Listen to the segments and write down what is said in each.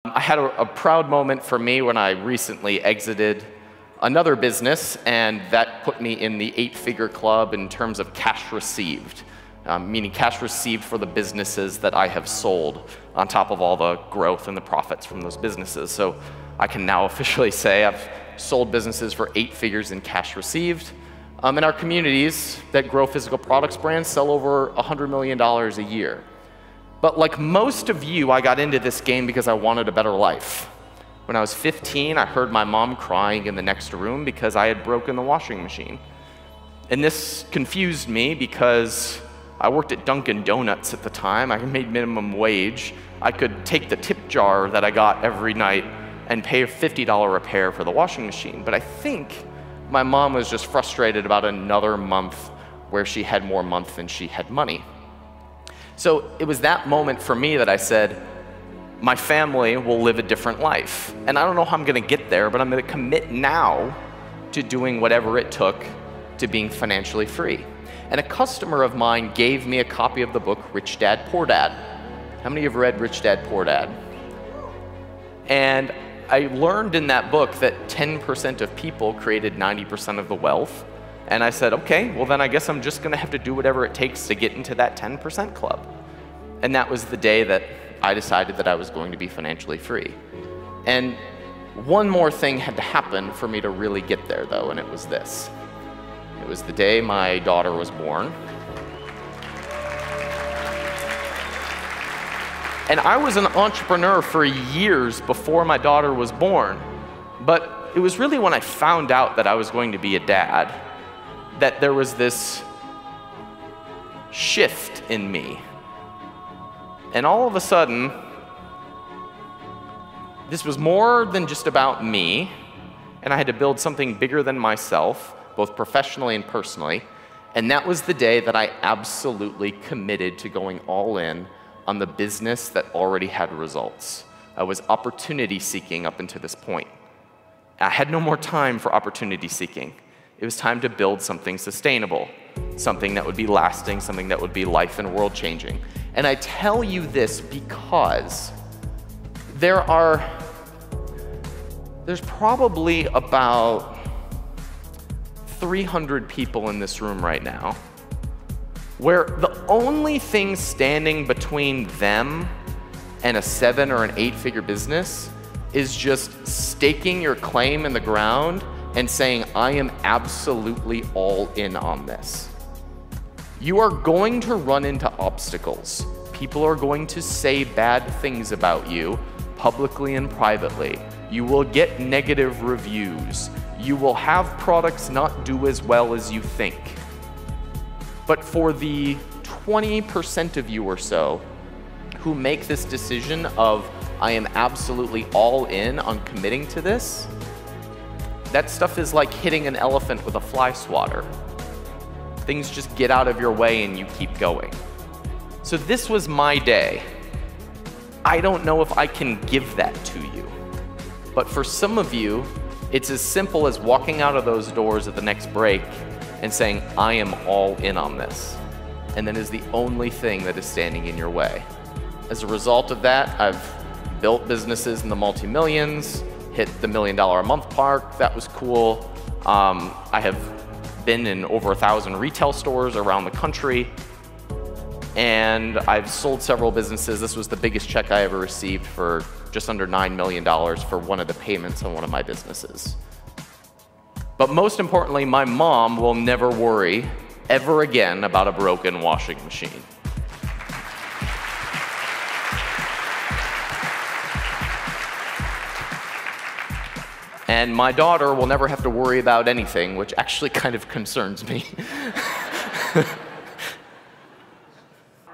I had a proud moment for me when I recently exited another business, and that put me in the 8-figure club in terms of cash received, meaning cash received for the businesses that I have sold, on top of all the growth and the profits from those businesses. So I can now officially say I've sold businesses for 8 figures in cash received. In our communities that grow physical products brands sell over $100 million a year. But like most of you, I got into this game because I wanted a better life. When I was 15, I heard my mom crying in the next room because I had broken the washing machine. And this confused me because I worked at Dunkin' Donuts at the time. I made minimum wage. I could take the tip jar that I got every night and pay a $50 repair for the washing machine. But I think my mom was just frustrated about another month where she had more month than she had money. So it was that moment for me that I said, my family will live a different life. And I don't know how I'm going to get there, but I'm going to commit now to doing whatever it took to being financially free. And a customer of mine gave me a copy of the book, Rich Dad, Poor Dad. How many of you have read Rich Dad, Poor Dad? And I learned in that book that 10% of people created 90% of the wealth. And I said, okay, well then I guess I'm just going to have to do whatever it takes to get into that 10% club. And that was the day that I decided that I was going to be financially free. And one more thing had to happen for me to really get there, though, and it was this. It was the day my daughter was born. And I was an entrepreneur for years before my daughter was born. But it was really when I found out that I was going to be a dad that there was this shift in me. And all of a sudden, this was more than just about me, and I had to build something bigger than myself, both professionally and personally. And that was the day that I absolutely committed to going all in on the business that already had results. I was opportunity seeking up until this point. I had no more time for opportunity seeking. It was time to build something sustainable, something that would be lasting, something that would be life and world changing. And I tell you this because there's probably about 300 people in this room right now where the only thing standing between them and a 7 or an 8-figure business is just staking your claim in the ground and saying, I am absolutely all in on this. You are going to run into obstacles. People are going to say bad things about you, publicly and privately. You will get negative reviews. You will have products not do as well as you think. But for the 20% of you or so who make this decision of, I am absolutely all in on committing to this, that stuff is like hitting an elephant with a fly swatter. Things just get out of your way and you keep going. So this was my day. I don't know if I can give that to you. But for some of you, it's as simple as walking out of those doors at the next break and saying, I am all in on this. And that is the only thing that is standing in your way. As a result of that, I've built businesses in the multi-millions, hit the $1 million a month mark. That was cool. I have been in over 1,000 retail stores around the country, and I've sold several businesses. This was the biggest check I ever received for just under $9 million for one of the payments on one of my businesses. But most importantly, my mom will never worry ever again about a broken washing machine. And my daughter will never have to worry about anything, which actually kind of concerns me.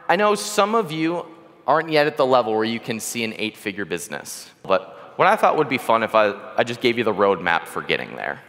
I know some of you aren't yet at the level where you can see an 8-figure business. But what I thought would be fun if I just gave you the roadmap for getting there.